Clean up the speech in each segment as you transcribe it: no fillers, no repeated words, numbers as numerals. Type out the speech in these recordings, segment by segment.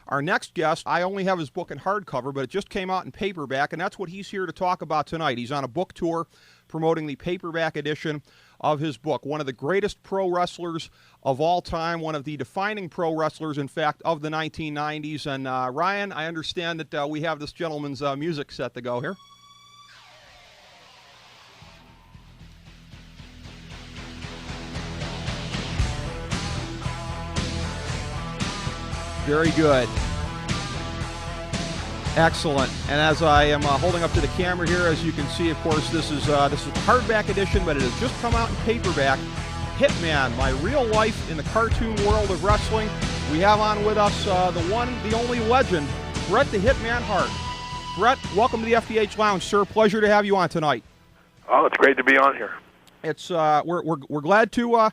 Our next guest, I only have his book in hardcover, but it just came out in paperback, and that's what he's here to talk about tonight. He's on a book tour promoting the paperback edition of his book. One of the greatest pro wrestlers of all time, one of the defining pro wrestlers, in fact, of the 1990s. And Ryan, I understand that we have this gentleman's music set to go here. Very good. Excellent. And as I am holding up to the camera here, as you can see, of course, this is the hardback edition, but it has just come out in paperback. Hitman, My Real Life in the Cartoon World of Wrestling. We have on with us the one, the only legend, Bret the Hitman Hart. Bret, welcome to the FDH Lounge, sir. Pleasure to have you on tonight. Oh, it's great to be on here. It's we're glad to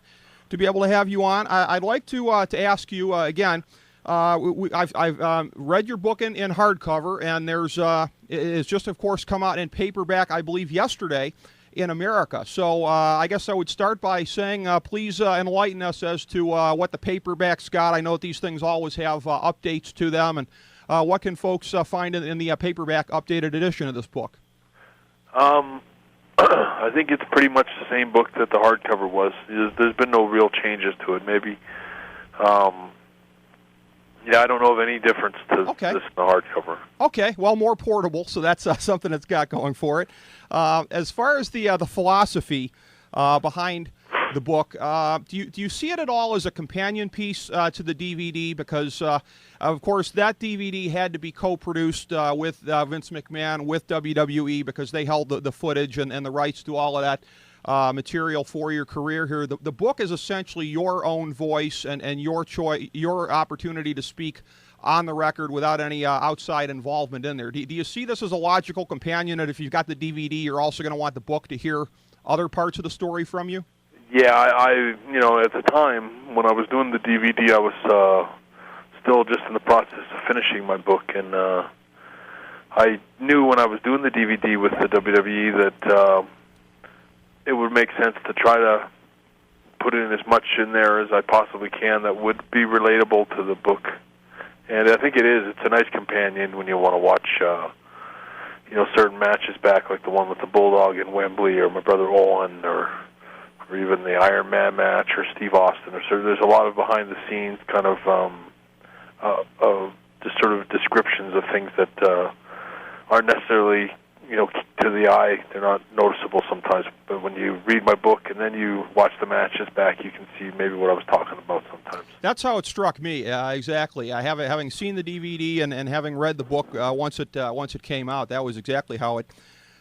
be able to have you on. I'd like to ask you again. I've read your book in hardcover, and it's just, of course, come out in paperback, I believe, yesterday in America. So I guess I would start by saying, please enlighten us as to what the paperback's got. I know that these things always have updates to them, and what can folks find in the paperback updated edition of this book? I think it's pretty much the same book that the hardcover was. There's been no real changes to it. Maybe. Yeah, I don't know of any difference to this in the hardcover. Okay, well, more portable, so that's something it's got going for it. As far as the philosophy behind the book, do you see it at all as a companion piece to the DVD? Because, of course, that DVD had to be co-produced with Vince McMahon, with WWE, because they held the footage and the rights to all of that material for your career here. The book is essentially your own voice and your choice, your opportunity to speak on the record without any outside involvement in there. Do you see this as a logical companion, that if you've got the DVD, you're also going to want the book to hear other parts of the story from you? Yeah, I at the time when I was doing the DVD, I was still just in the process of finishing my book, and I knew when I was doing the DVD with the WWE that it would make sense to try to put in as much in there as I possibly can that would be relatable to the book. And I think it is. It's a nice companion when you want to watch, certain matches back, like the one with the Bulldog in Wembley, or my brother Owen, or even the Iron Man match, or Steve Austin. There's a lot of behind-the-scenes kind of just sort of descriptions of things that aren't necessarily, to the eye. They're not noticeable sometimes, but when you read my book and then you watch the matches back, you can see maybe what I was talking about sometimes. That's how it struck me, exactly. Having seen the DVD and having read the book once it came out, that was exactly how it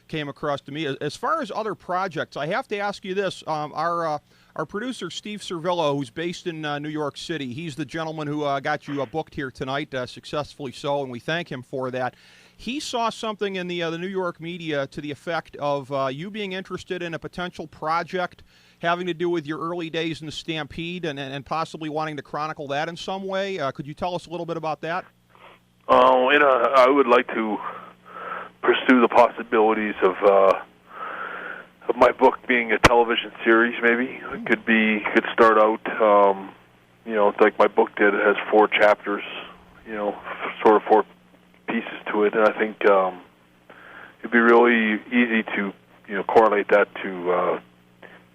came across to me. As far as other projects, I have to ask you this. Our producer, Steve Servillo, who's based in New York City, he's the gentleman who got you booked here tonight, successfully so, and we thank him for that. He saw something in the New York media to the effect of you being interested in a potential project having to do with your early days in the Stampede and possibly wanting to chronicle that in some way. Could you tell us a little bit about that? I would like to pursue the possibilities of my book being a television series. Maybe it could start out, like my book did. It has 4 chapters, sort of 4 pieces to it, and I think it'd be really easy to correlate that to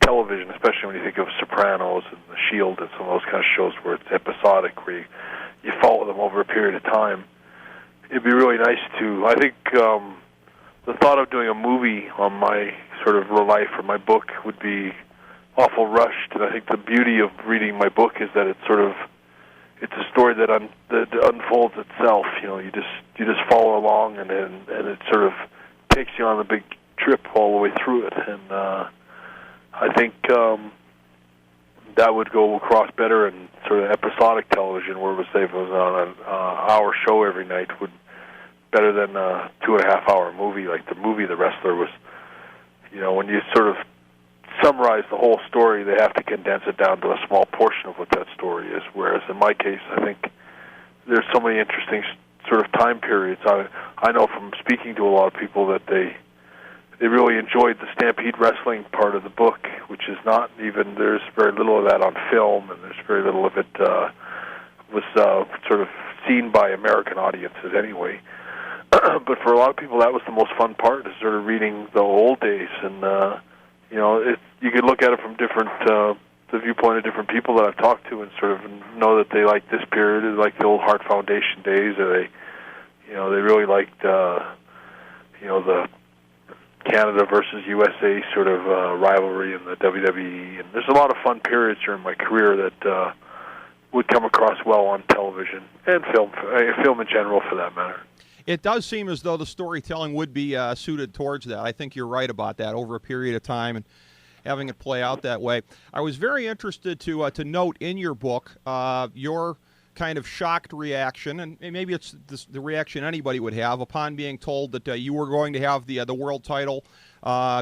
television, especially when you think of Sopranos and The Shield and some of those kind of shows where it's episodic, where you follow them over a period of time. It'd be really nice to, I think the thought of doing a movie on my sort of life or my book would be awful rushed, and I think the beauty of reading my book is that it's a story that unfolds itself. You just follow along, and it sort of takes you on a big trip all the way through it. And I think that would go across better in sort of episodic television, where it was, say, if it was on an hour show every night, would better than a 2.5-hour movie. Like the movie The Wrestler was, when you sort of summarize the whole story, they have to condense it down to a small portion of what that story is. Whereas in my case, I think there's so many interesting sort of time periods. I know from speaking to a lot of people that they really enjoyed the Stampede Wrestling part of the book, which is not even, there's very little of that on film, and there's very little of it was sort of seen by American audiences anyway. But for a lot of people, that was the most fun part, is sort of reading the old days. And, you could look at it from different, the viewpoint of different people that I've talked to, and sort of know that they like this period, they like the old Hart Foundation days, or they really liked, the Canada versus USA sort of rivalry in the WWE. And there's a lot of fun periods during my career that would come across well on television and film in general, for that matter. It does seem as though the storytelling would be suited towards that. I think you're right about that, over a period of time and having it play out that way. I was very interested to note in your book your kind of shocked reaction, and maybe it's the reaction anybody would have upon being told that you were going to have the world title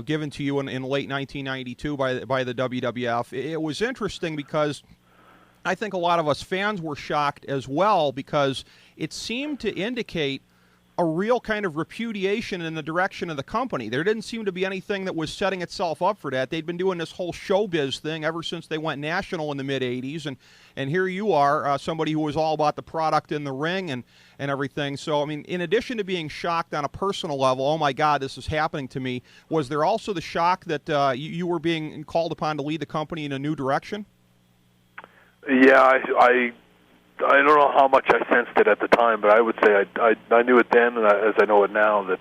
given to you in late 1992 by the WWF. It was interesting because I think a lot of us fans were shocked as well, because it seemed to indicate a real kind of repudiation in the direction of the company. There didn't seem to be anything that was setting itself up for that. They'd been doing this whole showbiz thing ever since they went national in the mid-'80s, and here you are, somebody who was all about the product in the ring and everything. So, I mean, in addition to being shocked on a personal level, oh my God, this is happening to me, was there also the shock that you were being called upon to lead the company in a new direction? Yeah, I don't know how much I sensed it at the time, but I would say I knew it then, and as I know it now, that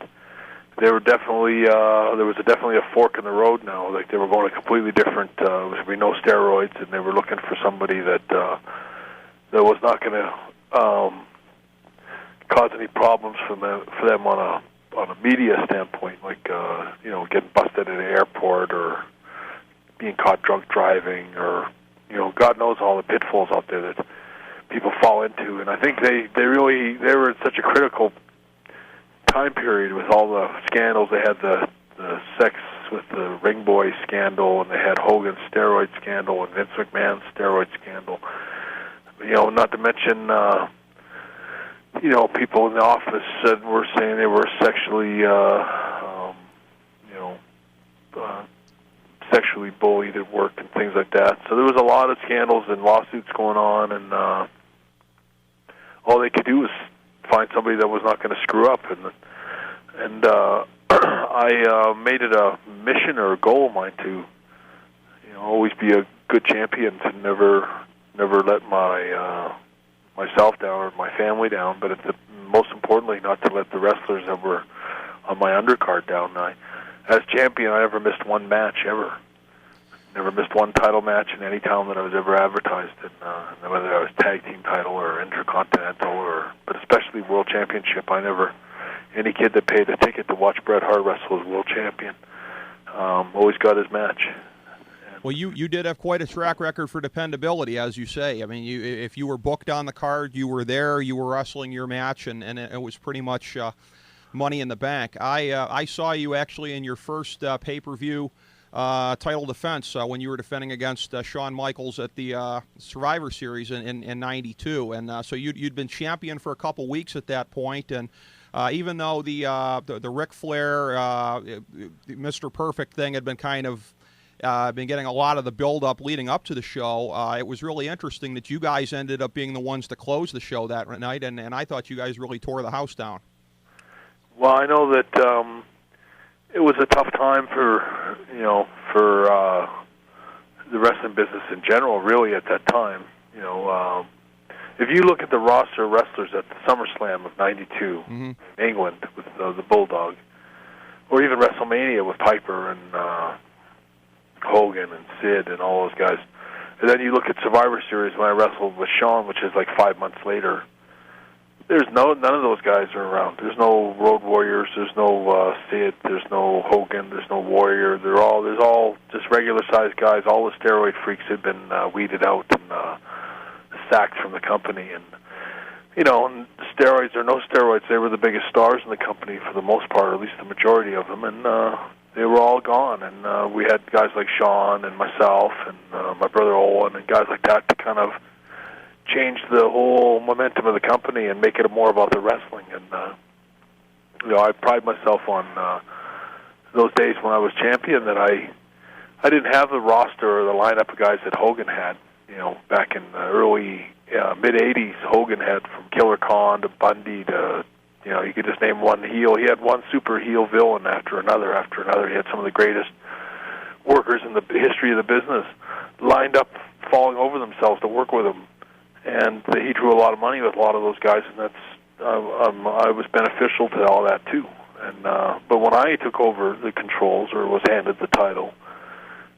there was definitely a fork in the road now. Like, they were going a completely different. There was going to be no steroids, and they were looking for somebody that was not going to cause any problems for them on a media standpoint, like getting busted at an airport or being caught drunk driving, or God knows all the pitfalls out there that people fall into. And I think they were in such a critical time period with all the scandals. They had the sex with the ring boy scandal, and they had Hogan's steroid scandal and Vince McMahon's steroid scandal. Not to mention people in the office were saying they were sexually sexually bullied at work and things like that. So there was a lot of scandals and lawsuits going on, and all they could do was find somebody that was not going to screw up. And I made it a mission or a goal of mine to always be a good champion, to never let myself down or my family down, but most importantly, not to let the wrestlers that were on my undercard down. As champion, I never missed one match ever. Never missed one title match in any town that I was ever advertised in, whether I was tag team title or intercontinental, but especially world championship. Any kid that paid a ticket to watch Bret Hart wrestle as world champion always got his match. Well, you did have quite a track record for dependability, as you say. I mean, if you were booked on the card, you were there, you were wrestling your match, and it was pretty much money in the bank. I saw you actually in your first pay-per-view title defense when you were defending against Shawn Michaels at the Survivor Series in '92, and so you'd been champion for a couple weeks at that point, and even though the Ric Flair Mr. Perfect thing had been kind of been getting a lot of the build-up leading up to the show, it was really interesting that you guys ended up being the ones to close the show that night, and I thought you guys really tore the house down. Well, I know that it was a tough time for the wrestling business in general, really, at that time. If you look at the roster of wrestlers at the SummerSlam of '92 in England with the Bulldog, or even WrestleMania with Piper and Hogan and Sid and all those guys, and then you look at Survivor Series when I wrestled with Shawn, which is like 5 months later. None of those guys are around. There's no Road Warriors. There's no Sid. There's no Hogan. There's no Warrior. There's all just regular sized guys. All the steroid freaks had been weeded out and sacked from the company. And and steroids or no steroids, they were the biggest stars in the company for the most part, or at least the majority of them. And they were all gone. And we had guys like Shawn and myself and my brother Owen and guys like that to kind of change the whole momentum of the company and make it more about the wrestling. And I pride myself on those days when I was champion that I didn't have the roster or the lineup of guys that Hogan had, back in the early mid '80s, Hogan had from Killer Khan to Bundy to, you could just name one heel. He had one super heel villain after another after another. He had some of the greatest workers in the history of the business lined up, falling over themselves to work with him, and he drew a lot of money with a lot of those guys, and that's I was beneficial to all that too. And but when I took over the controls or was handed the title,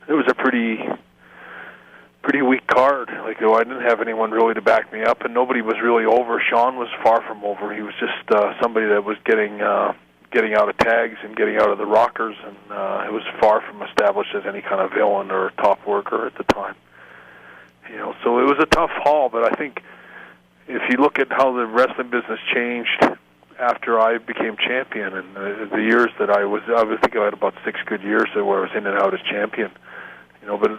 it was a pretty weak card. Like, I didn't have anyone really to back me up, and nobody was really over. Shawn was far from over. He was just somebody that was getting out of tags and getting out of the rockers, and it was far from established as any kind of villain or top worker at the time. So it was a tough haul, but I think if you look at how the wrestling business changed after I became champion, and the years that I was thinking I had about 6 good years where I was in and out as champion. But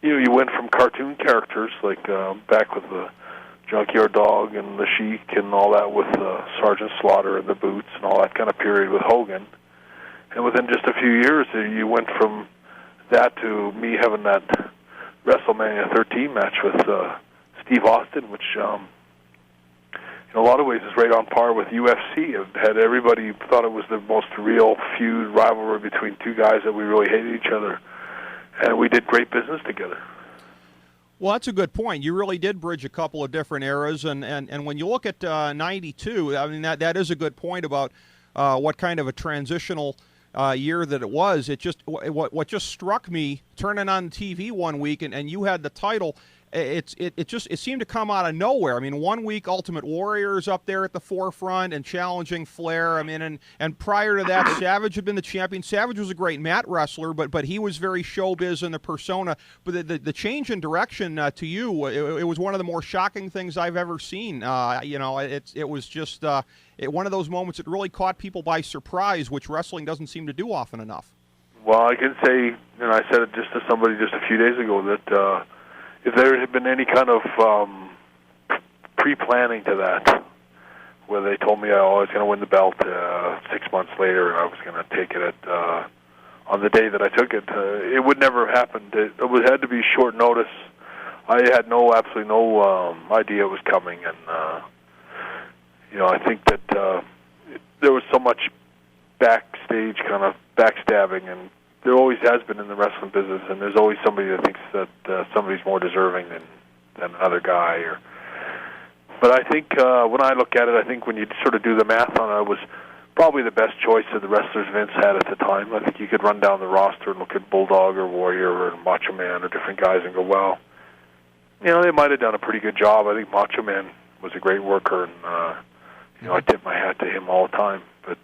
you went from cartoon characters like back with the Junkyard Dog and the Sheik and all that with Sergeant Slaughter and the Boots and all that kind of period with Hogan, and within just a few years you went from that to me having that WrestleMania 13 match with Steve Austin, which in a lot of ways is right on par with UFC. It had everybody thought it was the most real feud rivalry between two guys that we really hated each other, and we did great business together. Well, that's a good point. You really did bridge a couple of different eras, and when you look at '92, I mean that is a good point about what kind of a transitional year that it was. It just what just struck me turning on TV one week and you had the title. It seemed to come out of nowhere. I mean, one week Ultimate Warrior's up there at the forefront and challenging Flair. I mean, and prior to that, Savage had been the champion. Savage was a great mat wrestler, but he was very showbiz in the persona. But the change in direction to you, it was one of the more shocking things I've ever seen. It was just one of those moments that really caught people by surprise, which wrestling doesn't seem to do often enough. Well, I can say, and I said it just to somebody just a few days ago, that if there had been any kind of pre-planning to that, where they told me I was going to win the belt 6 months later and I was going to take it on the day that I took it, it would never have happened. It had to be short notice. I had absolutely no idea it was coming, and I think that there was so much backstage kind of backstabbing, and there always has been in the wrestling business, and there's always somebody that thinks that somebody's more deserving than another guy. But I think when I look at it, I think when you sort of do the math on it, it was probably the best choice that the wrestlers Vince had at the time. I think you could run down the roster and look at Bulldog or Warrior or Macho Man or different guys and go, well, they might have done a pretty good job. I think Macho Man was a great worker, and I tip my hat to him all the time. But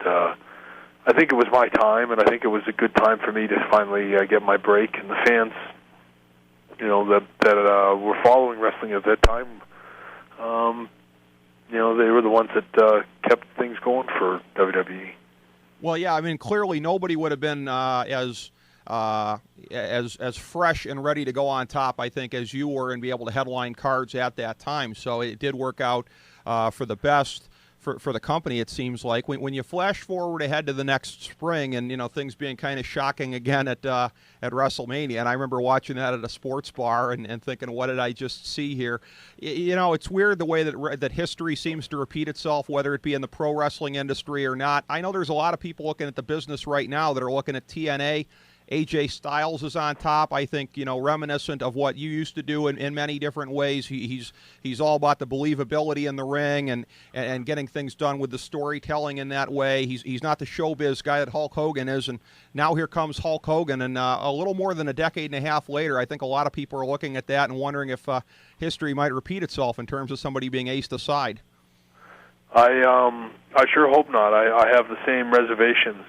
I think it was my time, and I think it was a good time for me to finally get my break. And the fans, that were following wrestling at that time, they were the ones that kept things going for WWE. Well, yeah, I mean, clearly nobody would have been as fresh and ready to go on top, I think, as you were and be able to headline cards at that time. So it did work out for the best. For the company, it seems like. When you flash forward ahead to the next spring and, things being kind of shocking again at WrestleMania, and I remember watching that at a sports bar and thinking, what did I just see here? It's weird the way that history seems to repeat itself, whether it be in the pro wrestling industry or not. I know there's a lot of people looking at the business right now that are looking at TNA. AJ Styles is on top. I think, reminiscent of what you used to do in many different ways. He's all about the believability in the ring and getting things done with the storytelling in that way. He's not the showbiz guy that Hulk Hogan is, and now here comes Hulk Hogan. And a little more than a decade and a half later, I think a lot of people are looking at that and wondering if history might repeat itself in terms of somebody being aced aside. I sure hope not. I have the same reservations,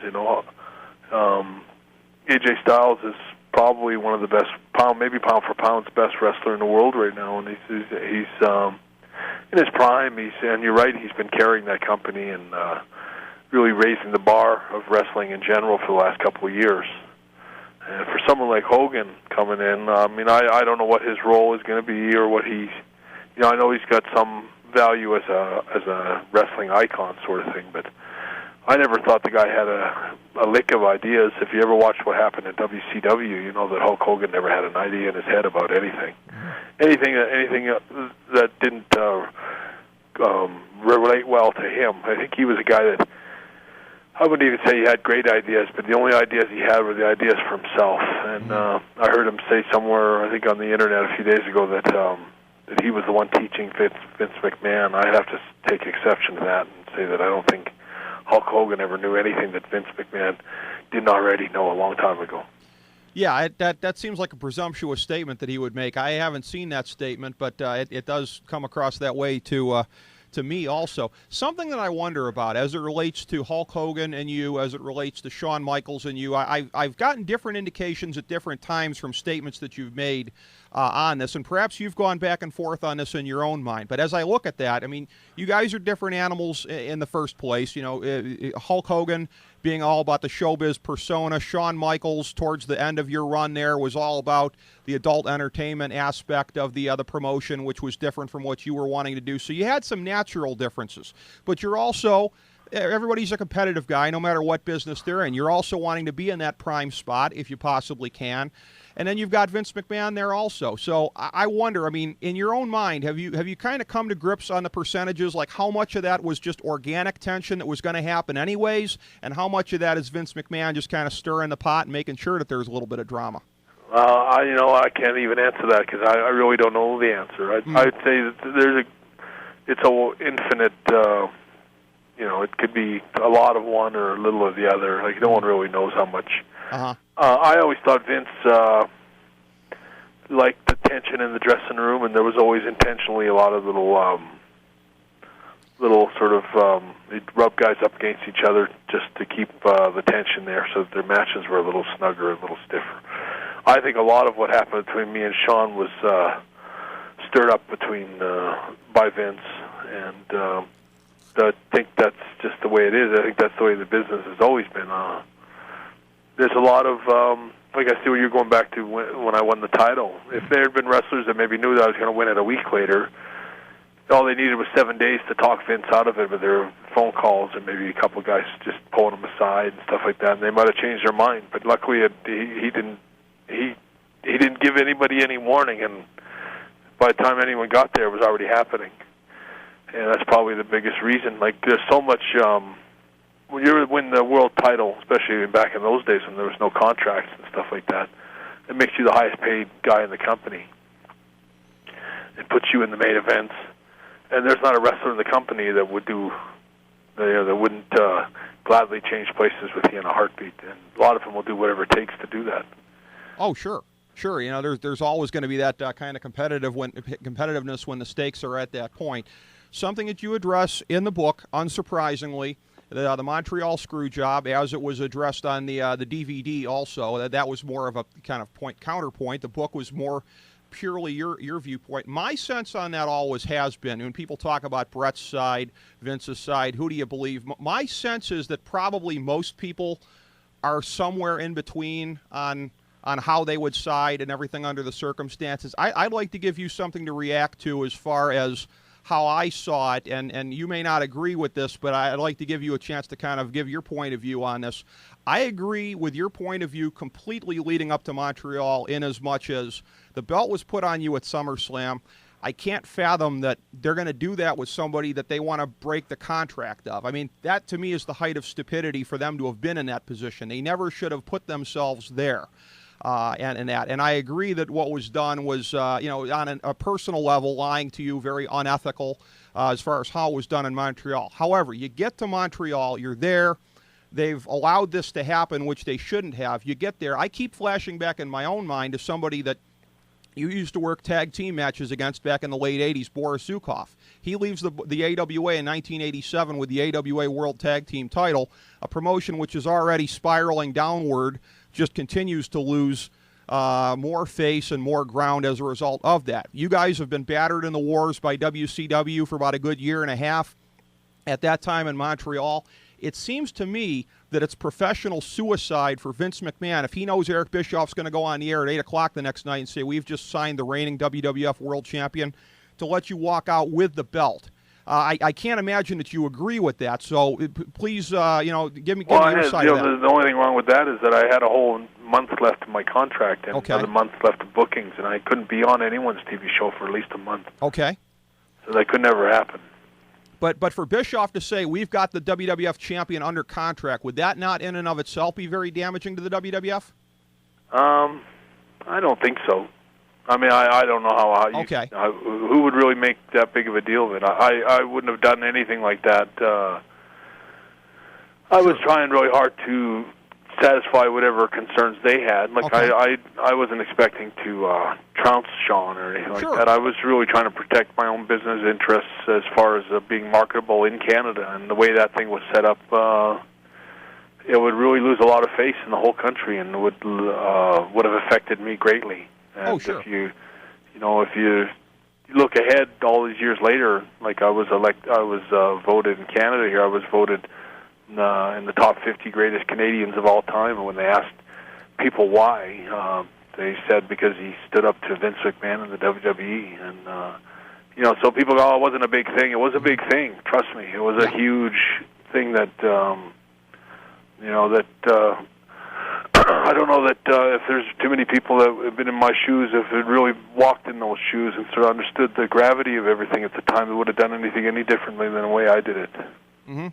AJ Styles is probably one of the best maybe pound for pound's best wrestler in the world right now, and he's in his prime. And you're right, he's been carrying that company and really raising the bar of wrestling in general for the last couple of years. And for someone like Hogan coming in, I don't know what his role is going to be or what he's. I know he's got some value as a wrestling icon sort of thing, but I never thought the guy had a lick of ideas. If you ever watched what happened in WCW, you know that Hulk Hogan never had an idea in his head about anything. Anything that didn't relate well to him. I think he was a guy that, I wouldn't even say he had great ideas, but the only ideas he had were the ideas for himself. And I heard him say somewhere, I think on the internet a few days ago, that he was the one teaching Vince McMahon. I'd have to take exception to that and say that I don't think Hulk Hogan ever knew anything that Vince McMahon didn't already know a long time ago. Yeah, that seems like a presumptuous statement that he would make. I haven't seen that statement, but it does come across that way to me also. Something that I wonder about as it relates to Hulk Hogan and you, as it relates to Shawn Michaels and you, I've gotten different indications at different times from statements that you've made on this, and perhaps you've gone back and forth on this in your own mind. But as I look at that, I mean, you guys are different animals in the first place. You know, Hulk Hogan being all about the showbiz persona. Shawn Michaels, towards the end of your run there, was all about the adult entertainment aspect of the promotion, which was different from what you were wanting to do. So you had some natural differences. But you're also, everybody's a competitive guy, no matter what business they're in. You're also wanting to be in that prime spot if you possibly can. And then you've got Vince McMahon there also. So I wonder, I mean, in your own mind, have you kind of come to grips on the percentages, like how much of that was just organic tension that was going to happen anyways, and how much of that is Vince McMahon just kind of stirring the pot and making sure that there's a little bit of drama? I can't even answer that because I really don't know the answer. I'd say that it's a infinite, it could be a lot of one or a little of the other. Like, no one really knows how much. Uh-huh. I always thought Vince liked the tension in the dressing room, and there was always intentionally a lot of little sort of they'd rub guys up against each other just to keep the tension there, so that their matches were a little snugger, a little stiffer. I think a lot of what happened between me and Shawn was stirred up by Vince, and I think that's just the way it is. I think that's the way the business has always been. There's a lot of, like I see what you're going back to when I won the title. If there had been wrestlers that maybe knew that I was going to win it a week later, all they needed was 7 days to talk Vince out of it with their phone calls and maybe a couple of guys just pulling him aside and stuff like that, and they might have changed their mind. But luckily, he didn't give anybody any warning, and by the time anyone got there, it was already happening. And that's probably the biggest reason. Like, there's so much. When you win the world title, especially back in those days when there was no contracts and stuff like that, it makes you the highest paid guy in the company. It puts you in the main events, and there's not a wrestler in the company that would that wouldn't gladly change places with you in a heartbeat. And a lot of them will do whatever it takes to do that. Oh, sure. Sure, you know, there's always going to be that kind of competitiveness when the stakes are at that point. Something that you address in the book, unsurprisingly, the Montreal screw job, as it was addressed on the DVD also, that was more of a kind of counterpoint. The book was more purely your viewpoint. My sense on that always has been, when people talk about Bret's side, Vince's side, who do you believe? My sense is that probably most people are somewhere in between on how they would side and everything under the circumstances. I'd like to give you something to react to as far as how I saw it, and you may not agree with this, but I'd like to give you a chance to kind of give your point of view on this. I agree with your point of view completely leading up to Montreal, in as much as the belt was put on you at SummerSlam. I can't fathom that they're going to do that with somebody that they want to break the contract of. I mean, that to me is the height of stupidity for them to have been in that position. They never should have put themselves there. And I agree that what was done was, on a personal level, lying to you, very unethical as far as how it was done in Montreal. However, you get to Montreal, you're there, they've allowed this to happen, which they shouldn't have. You get there. I keep flashing back in my own mind to somebody that you used to work tag team matches against back in the late 80s, Boris Zukov. He leaves the AWA in 1987 with the AWA World Tag Team title, a promotion which is already spiraling downward, just continues to lose more face and more ground as a result of that. You guys have been battered in the wars by WCW for about a good year and a half. At that time in Montreal, it seems to me that it's professional suicide for Vince McMahon if he knows Eric Bischoff's going to go on the air at 8 o'clock the next night and say, we've just signed the reigning WWF World Champion, to let you walk out with the belt. I can't imagine that you agree with that. So please, give me Well, your side of that. the only thing wrong with that is that I had a whole month left in my contract and Okay. another month left of bookings, and I couldn't be on anyone's TV show for at least a month. Okay. So that could never happen. But for Bischoff to say, we've got the WWF champion under contract, would that not in and of itself be very damaging to the WWF? I don't think so. I mean, I don't know how you... Okay. Who would really make that big of a deal of it? I wouldn't have done anything like that. I was trying really hard to satisfy whatever concerns they had. Like, Okay. I wasn't expecting to trounce Sean or anything Sure. like that. I was really trying to protect my own business interests as far as being marketable in Canada. And the way that thing was set up, it would really lose a lot of face in the whole country, and would have affected me greatly. And sure. if you look ahead all these years later, like I was voted in Canada here. I was voted in the top 50 greatest Canadians of all time. And when they asked people why, they said because he stood up to Vince McMahon in the WWE. And so people go, "Oh, it wasn't a big thing." It was a big thing. Trust me, it was a huge thing that. I don't know that if there's too many people that have been in my shoes, if it really walked in those shoes and sort of understood the gravity of everything at the time, they would have done anything any differently than the way I did it. Mm-hmm.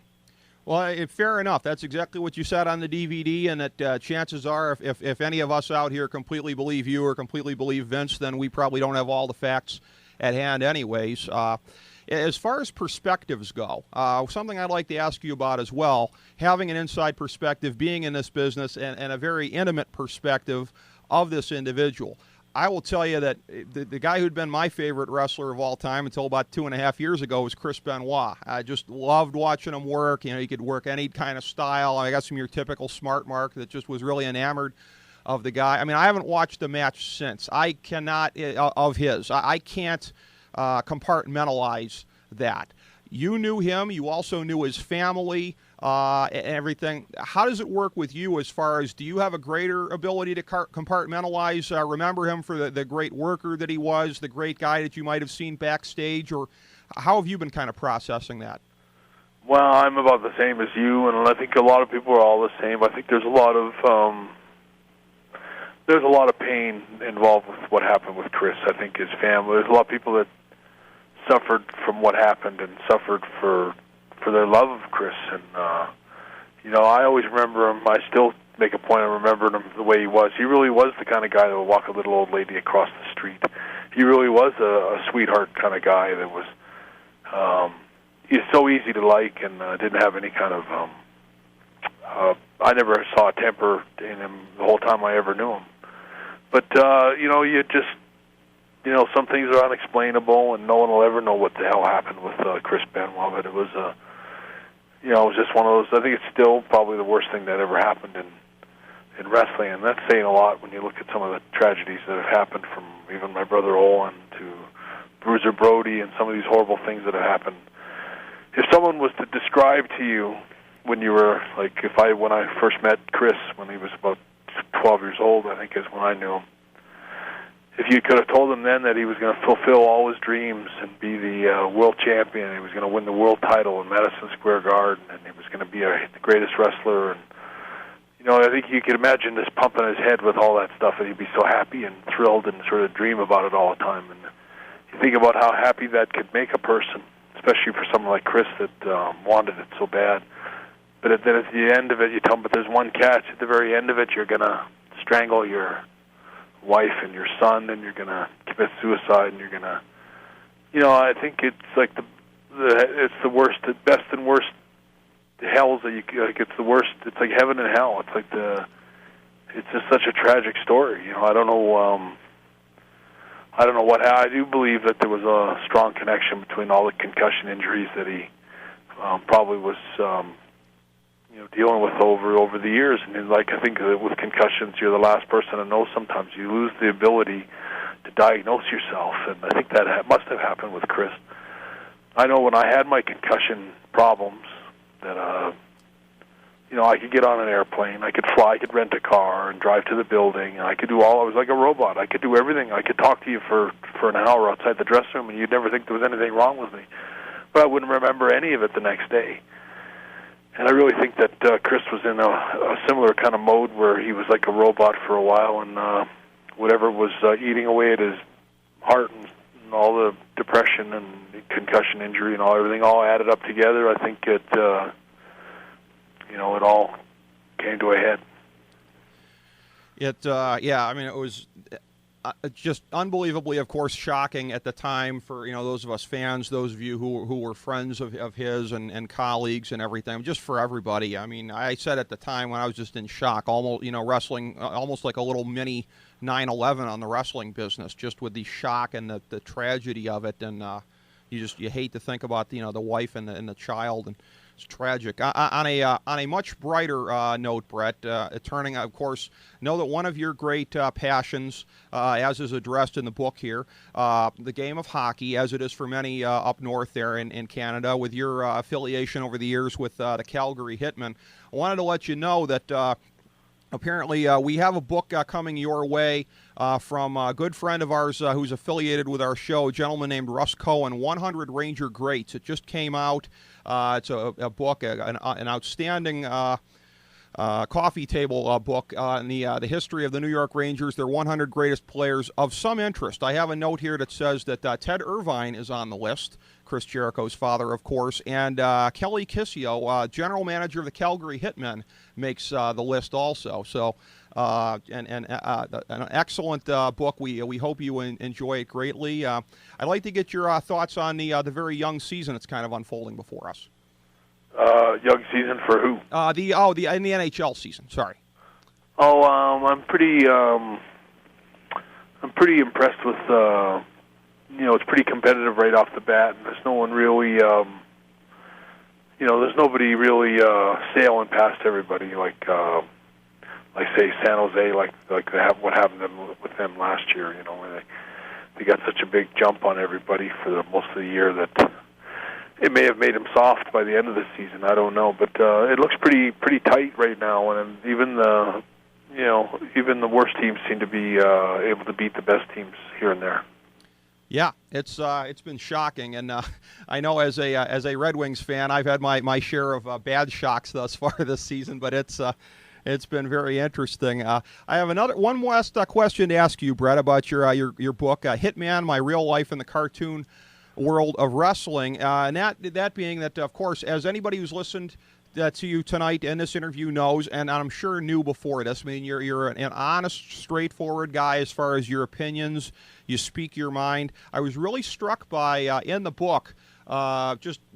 Well, fair enough. That's exactly what you said on the DVD, and that chances are, if any of us out here completely believe you or completely believe Vince, then we probably don't have all the facts at hand anyways. As far as perspectives go, something I'd like to ask you about as well, having an inside perspective, being in this business, and a very intimate perspective of this individual. I will tell you that the guy who'd been my favorite wrestler of all time until about 2.5 years ago was Chris Benoit. I just loved watching him work. He could work any kind of style. I got some of your typical smart mark that just was really enamored of the guy. I mean, I haven't watched a match since. I cannot, of his. I can't compartmentalize that. You knew him. You also knew his family and everything. How does it work with you as far as, do you have a greater ability to compartmentalize, remember him for the great worker that he was, the great guy that you might have seen backstage, or how have you been kind of processing that? Well, I'm about the same as you, and I think a lot of people are all the same. I think there's a lot of pain involved with what happened with Chris. I think his family. There's a lot of people that suffered from what happened and suffered for their love of Chris. And I always remember him. I still make a point of remembering him the way he was. He really was the kind of guy that would walk a little old lady across the street. He really was a sweetheart kind of guy that was. He's so easy to like, and didn't have any kind of. I never saw a temper in him the whole time I ever knew him. But you just. Some things are unexplainable, and no one will ever know what the hell happened with Chris Benoit. But it was, it was just one of those. I think it's still probably the worst thing that ever happened in wrestling, and that's saying a lot when you look at some of the tragedies that have happened, from even my brother Owen to Bruiser Brody, and some of these horrible things that have happened. If someone was to describe to you when you were when I first met Chris when he was about 12 years old, I think is when I knew him. If you could have told him then that he was going to fulfill all his dreams and be the world champion, he was going to win the world title in Madison Square Garden, and he was going to be the greatest wrestler, and I think you could imagine this pumping his head with all that stuff, and he'd be so happy and thrilled and sort of dream about it all the time. And you think about how happy that could make a person, especially for someone like Chris that wanted it so bad. But then at the end of it, you tell him, but there's one catch. At the very end of it, you're going to strangle your wife and your son, and you're going to commit suicide, and you're going to, I think it's like it's the worst, the best and worst hells that you like. It's the worst. It's like heaven and hell. It's like it's just such a tragic story. I don't know. I do believe that there was a strong connection between all the concussion injuries that he probably was. Dealing with over the years, and I think with concussions, you're the last person to know. Sometimes you lose the ability to diagnose yourself, and I think that must have happened with Chris. I know when I had my concussion problems that I could get on an airplane, I could fly, I could rent a car and drive to the building, and I could do all. I was like a robot. I could do everything. I could talk to you for an hour outside the dressing room, and you'd never think there was anything wrong with me. but I wouldn't remember any of it the next day. And I really think that Chris was in a similar kind of mode where he was like a robot for a while, and whatever was eating away at his heart and all the depression and concussion injury and everything all added up together. I think it it all came to a head. I mean, it was just unbelievably, of course, shocking at the time for those of us fans, those of you who were friends of his and colleagues and everything, just for everybody. I mean, I said at the time when I was just in shock, almost wrestling almost like a little mini 9/11 on the wrestling business, just with the shock and the tragedy of it, and you hate to think about the wife and the child, and it's tragic. On a much brighter note, Bret, turning, of course, know that one of your great passions, as is addressed in the book here, the game of hockey, as it is for many up north there in Canada, with your affiliation over the years with the Calgary Hitmen. I wanted to let you know that apparently we have a book coming your way from a good friend of ours who's affiliated with our show, a gentleman named Russ Cohen, 100 Ranger Greats. It just came out. It's a book, an outstanding coffee table book in the history of the New York Rangers, their 100 greatest players of some interest. I have a note here that says that Ted Irvine is on the list, Chris Jericho's father, of course, and Kelly Kissio, general manager of the Calgary Hitmen, makes the list also. So, an excellent book. We hope you enjoy it greatly. I'd like to get your thoughts on the very young season that's kind of unfolding before us. Young season for who? In the NHL season. Sorry. I'm pretty impressed with. It's pretty competitive right off the bat, and there's no one really. There's nobody really sailing past everybody like say San Jose, like what happened with them last year. Where they got such a big jump on everybody for most of the year that it may have made them soft by the end of the season. I don't know, but it looks pretty tight right now, and even the worst teams seem to be able to beat the best teams here and there. Yeah, it's been shocking, and I know as a Red Wings fan, I've had my share of bad shocks thus far this season, but it's been very interesting. I have one last question to ask you, Bret, about your book, Hitman: My Real Life in the Cartoon World of Wrestling, and that being that, of course, as anybody who's listened to you tonight in this interview knows, and I'm sure knew before this, I mean, you're an honest, straightforward guy as far as your opinions. You speak your mind. I was really struck by in the book.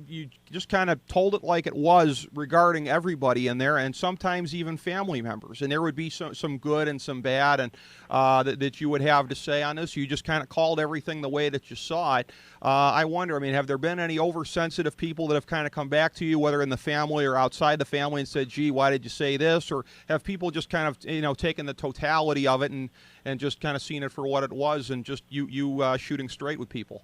You just kind of told it like it was regarding everybody in there, and sometimes even family members. And there would be some good and some bad, and that you would have to say on this. You just kind of called everything the way that you saw it. I wonder, I mean, have there been any oversensitive people that have kind of come back to you, whether in the family or outside the family, and said, "Gee, why did you say this?" Or have people just kind of taken the totality of it and just kind of seen it for what it was, and just you shooting straight with people?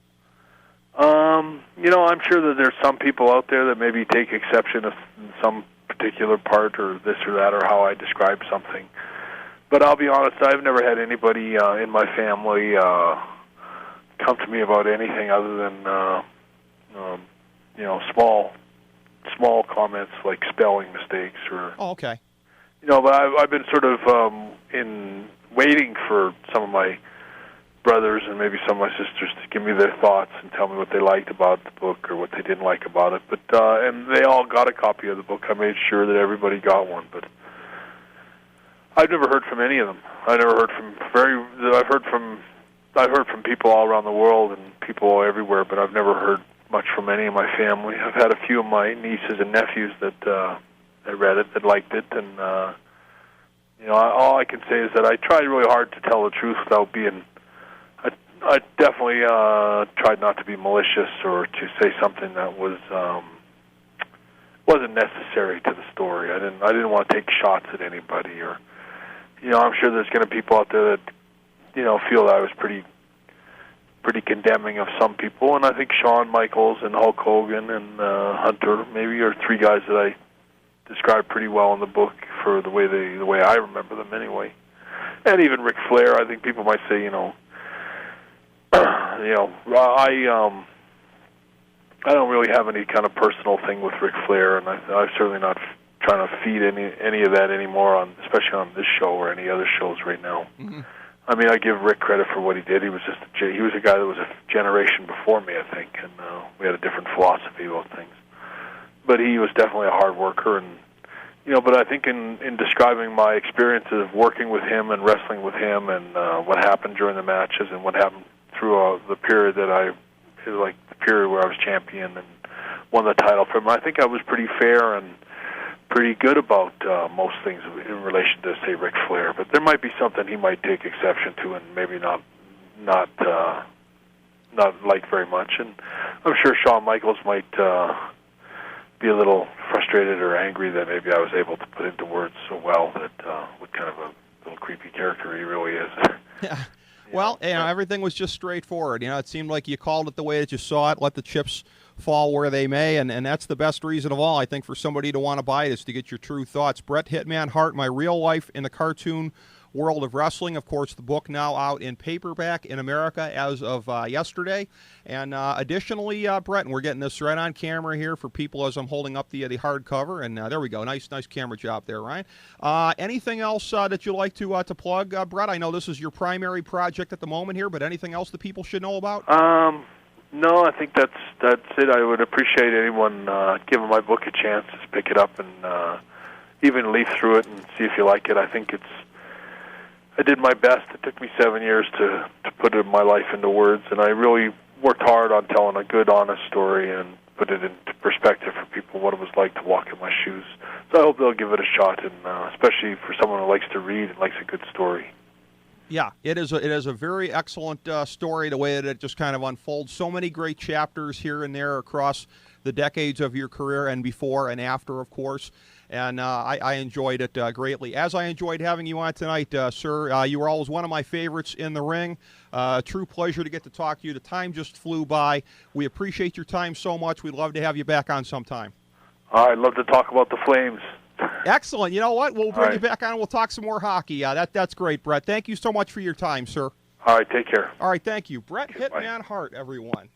I'm sure that there's some people out there that maybe take exception to some particular part or this or that or how I describe something. But I'll be honest, I've never had anybody in my family come to me about anything other than small comments like spelling mistakes or. Oh, okay. But I've been sort of in waiting for some of my brothers and maybe some of my sisters to give me their thoughts and tell me what they liked about the book or what they didn't like about it. But and they all got a copy of the book. I made sure that everybody got one, but I've never heard from any of them. I've heard from people all around the world and people everywhere, but I've never heard much from any of my family. I've had a few of my nieces and nephews that read it, that liked it, and all I can say is that I tried really hard to tell the truth without being. I definitely tried not to be malicious or to say something that wasn't necessary to the story. I didn't want to take shots at anybody, or I'm sure there's going to be people out there that feel that I was pretty condemning of some people, and I think Shawn Michaels and Hulk Hogan and Hunter maybe are three guys that I described pretty well in the book for the way I remember them anyway, and even Ric Flair. I think people might say I don't really have any kind of personal thing with Ric Flair, and I'm certainly not trying to feed any of that anymore, especially on this show or any other shows right now. Mm-hmm. I mean, I give Rick credit for what he did. He was a guy that was a generation before me, I think, and we had a different philosophy about things. But he was definitely a hard worker, and but I think in describing my experiences of working with him and wrestling with him, and what happened during the matches and what happened through the period the period where I was champion and won the title from him, I think I was pretty fair and pretty good about most things in relation to, say, Ric Flair. But there might be something he might take exception to and maybe not like very much. And I'm sure Shawn Michaels might be a little frustrated or angry that maybe I was able to put into words so well that what kind of a little creepy character he really is. Yeah. Well, everything was just straightforward. It seemed like you called it the way that you saw it, let the chips fall where they may, and that's the best reason of all, I think, for somebody to want to buy it, is to get your true thoughts. Bret "Hitman" Hart, My Real Life in the Cartoon World of Wrestling. Of course, the book now out in paperback in America as of yesterday. And additionally, Bret, and we're getting this right on camera here for people as I'm holding up the hardcover, and there we go. Nice camera job there, Ryan. Anything else that you'd like to plug, Bret? I know this is your primary project at the moment here, but anything else that people should know about? No, I think that's it. I would appreciate anyone giving my book a chance to pick it up and even leaf through it and see if you like it. I think I did my best. It took me 7 years to put my life into words, and I really worked hard on telling a good, honest story and put it into perspective for people what it was like to walk in my shoes. So I hope they'll give it a shot, and especially for someone who likes to read and likes a good story. Yeah, it is a very excellent story, the way that it just kind of unfolds. So many great chapters here and there across the decades of your career and before and after, of course. And I enjoyed it greatly, as I enjoyed having you on tonight, sir. You were always one of my favorites in the ring. True pleasure to get to talk to you. The time just flew by. We appreciate your time so much. We'd love to have you back on sometime. I'd love to talk about the Flames. Excellent. You know what? We'll bring you back on and we'll talk some more hockey. That's great, Bret. Thank you so much for your time, sir. All right, take care. All right, thank you. Bret "Hitman" Hart, everyone.